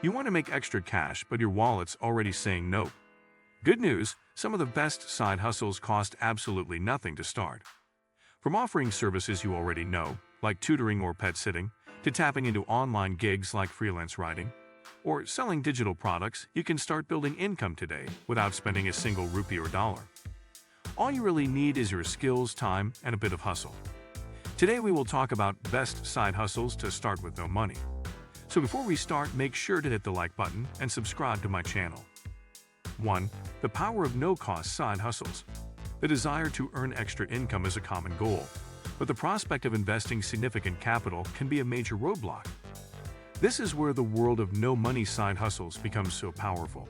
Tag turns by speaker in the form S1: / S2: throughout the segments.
S1: You want to make extra cash, but your wallet's already saying no. Good news, some of the best side hustles cost absolutely nothing to start. From offering services you already know, like tutoring or pet sitting, to tapping into online gigs like freelance writing, or selling digital products, you can start building income today without spending a single rupee or dollar. All you really need is your skills, time, and a bit of hustle. Today we will talk about best side hustles to start with no money. So before we start, make sure to hit the like button and subscribe to my channel. 1. The power of no-cost side hustles. The desire to earn extra income is a common goal, but the prospect of investing significant capital can be a major roadblock. This is where the world of no-money side hustles becomes so powerful.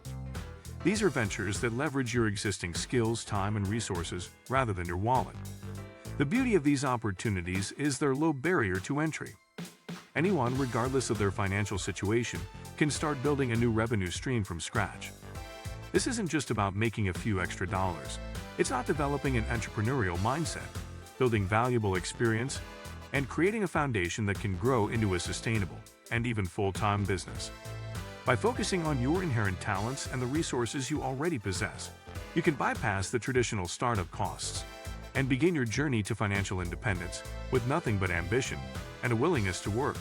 S1: These are ventures that leverage your existing skills, time, and resources rather than your wallet. The beauty of these opportunities is their low barrier to entry. Anyone, regardless of their financial situation, can start building a new revenue stream from scratch. This isn't just about making a few extra dollars. It's about developing an entrepreneurial mindset, building valuable experience, and creating a foundation that can grow into a sustainable and even full-time business. By focusing on your inherent talents and the resources you already possess, you can bypass the traditional startup costs and begin your journey to financial independence with nothing but ambition and a willingness to work.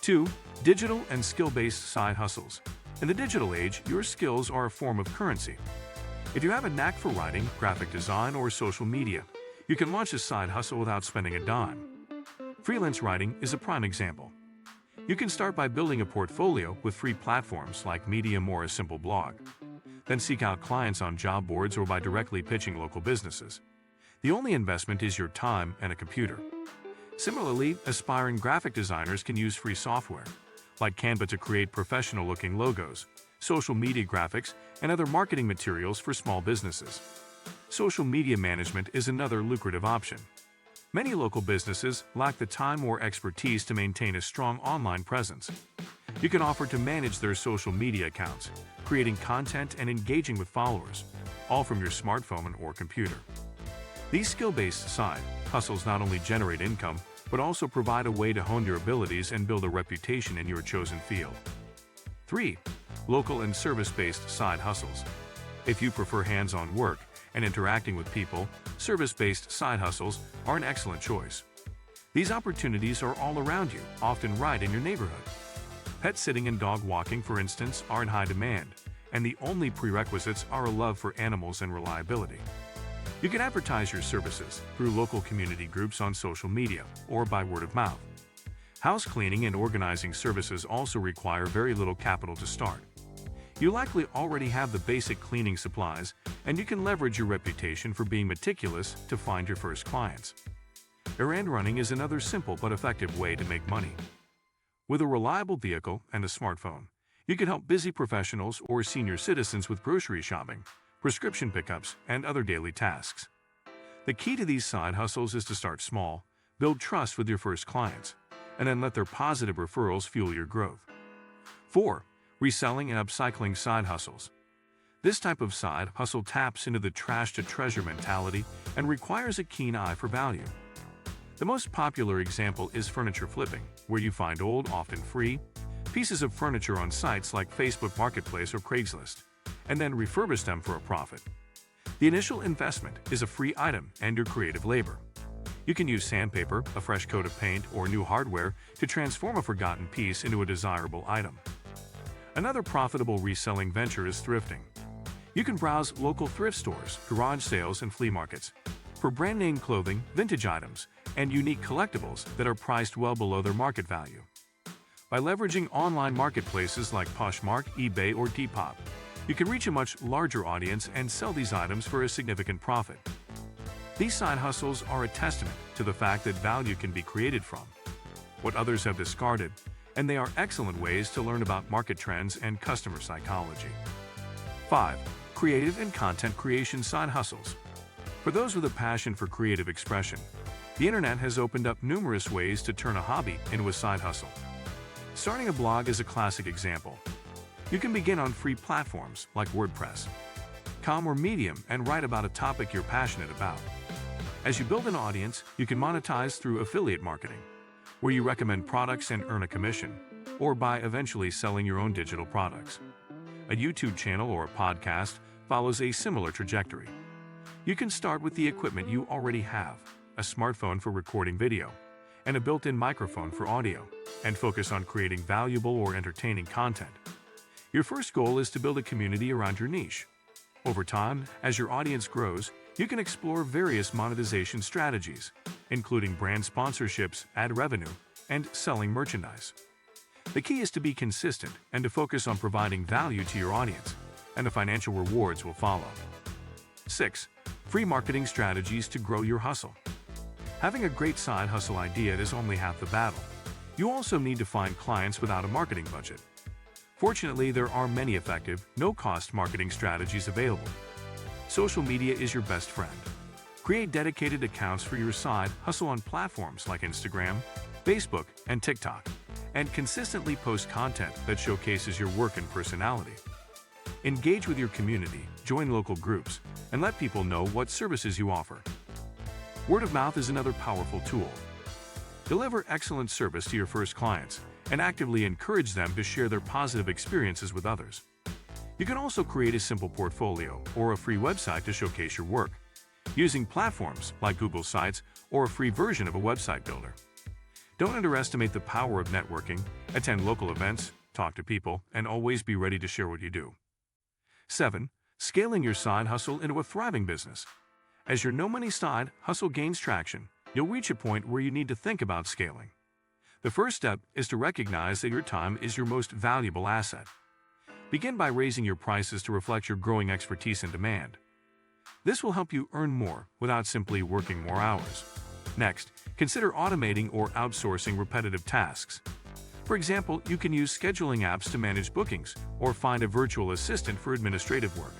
S1: 2. Digital and skill-based side hustles. In the digital age, your skills are a form of currency. If you have a knack for writing, graphic design, or social media, you can launch a side hustle without spending a dime. Freelance writing is a prime example. You can start by building a portfolio with free platforms like Medium or a simple blog. Then seek out clients on job boards or by directly pitching local businesses. The only investment is your time and a computer. Similarly, aspiring graphic designers can use free software, like Canva, to create professional-looking logos, social media graphics, and other marketing materials for small businesses. Social media management is another lucrative option. Many local businesses lack the time or expertise to maintain a strong online presence. You can offer to manage their social media accounts, creating content and engaging with followers, all from your smartphone or computer. These skill-based side hustles not only generate income, but also provide a way to hone your abilities and build a reputation in your chosen field. 3. Local and service-based side hustles. If you prefer hands-on work and interacting with people, service-based side hustles are an excellent choice. These opportunities are all around you, often right in your neighborhood. Pet sitting and dog walking, for instance, are in high demand, and the only prerequisites are a love for animals and reliability. You can advertise your services through local community groups on social media or by word of mouth. House cleaning and organizing services also require very little capital to start. You likely already have the basic cleaning supplies, and you can leverage your reputation for being meticulous to find your first clients. Errand running is another simple but effective way to make money. With a reliable vehicle and a smartphone, you can help busy professionals or senior citizens with grocery shopping, prescription pickups, and other daily tasks. The key to these side hustles is to start small, build trust with your first clients, and then let their positive referrals fuel your growth. 4. Reselling and upcycling side hustles. This type of side hustle taps into the trash-to-treasure mentality and requires a keen eye for value. The most popular example is furniture flipping, where you find old, often free, pieces of furniture on sites like Facebook Marketplace or Craigslist, and then refurbish them for a profit. The initial investment is a free item and your creative labor. You can use sandpaper, a fresh coat of paint, or new hardware to transform a forgotten piece into a desirable item. Another profitable reselling venture is thrifting. You can browse local thrift stores, garage sales, and flea markets for brand-name clothing, vintage items, and unique collectibles that are priced well below their market value. By leveraging online marketplaces like Poshmark, eBay, or Depop, you can reach a much larger audience and sell these items for a significant profit. These side hustles are a testament to the fact that value can be created from what others have discarded, and they are excellent ways to learn about market trends and customer psychology. 5. Creative and content creation side hustles. For those with a passion for creative expression, the internet has opened up numerous ways to turn a hobby into a side hustle. Starting a blog is a classic example. You can begin on free platforms like WordPress.com or Medium and write about a topic you're passionate about. As you build an audience, you can monetize through affiliate marketing, where you recommend products and earn a commission. or by eventually selling your own digital products. A YouTube channel or a podcast follows a similar trajectory. You can start with the equipment you already have, a smartphone for recording video, and a built-in microphone for audio, and focus on creating valuable or entertaining content. Your first goal is to build a community around your niche. Over time, as your audience grows, you can explore various monetization strategies, including brand sponsorships, ad revenue, and selling merchandise. The key is to be consistent and to focus on providing value to your audience, and the financial rewards will follow. 6. Free marketing strategies to grow your hustle. Having a great side hustle idea is only half the battle. You also need to find clients without a marketing budget. Fortunately, there are many effective, no-cost marketing strategies available. Social media is your best friend. Create dedicated accounts for your side hustle on platforms like Instagram, Facebook, and TikTok, and consistently post content that showcases your work and personality. Engage with your community, join local groups, and let people know what services you offer. Word of mouth is another powerful tool. Deliver excellent service to your first clients and actively encourage them to share their positive experiences with others. You can also create a simple portfolio or a free website to showcase your work, using platforms like Google Sites or a free version of a website builder. Don't underestimate the power of networking, attend local events, talk to people, and always be ready to share what you do. 7. Scaling your side hustle into a thriving business. As your no-money side hustle gains traction, you'll reach a point where you need to think about scaling. The first step is to recognize that your time is your most valuable asset. Begin by raising your prices to reflect your growing expertise and demand. This will help you earn more without simply working more hours. Next, consider automating or outsourcing repetitive tasks. For example, you can use scheduling apps to manage bookings or find a virtual assistant for administrative work.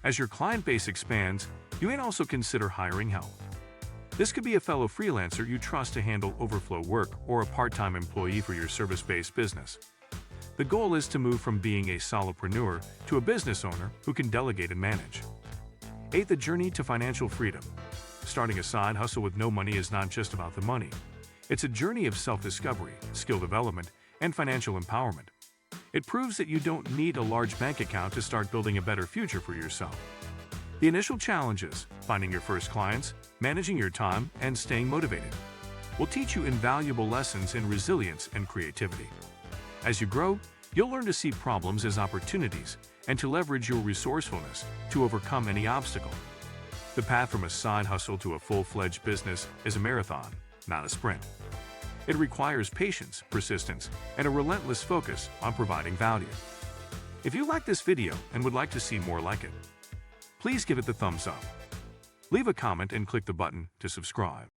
S1: As your client base expands, you may also consider hiring help. This could be a fellow freelancer you trust to handle overflow work or a part-time employee for your service-based business. The goal is to move from being a solopreneur to a business owner who can delegate and manage. 8. The journey to financial freedom. Starting a side hustle with no money is not just about the money. It's a journey of self-discovery, skill development, and financial empowerment. It proves that you don't need a large bank account to start building a better future for yourself. The initial challenges, finding your first clients, managing your time, and staying motivated, will teach you invaluable lessons in resilience and creativity. As you grow, you'll learn to see problems as opportunities and to leverage your resourcefulness to overcome any obstacle. The path from a side hustle to a full-fledged business is a marathon, not a sprint. It requires patience, persistence, and a relentless focus on providing value. If you like this video and would like to see more like it, please give it the thumbs up. Leave a comment and click the button to subscribe.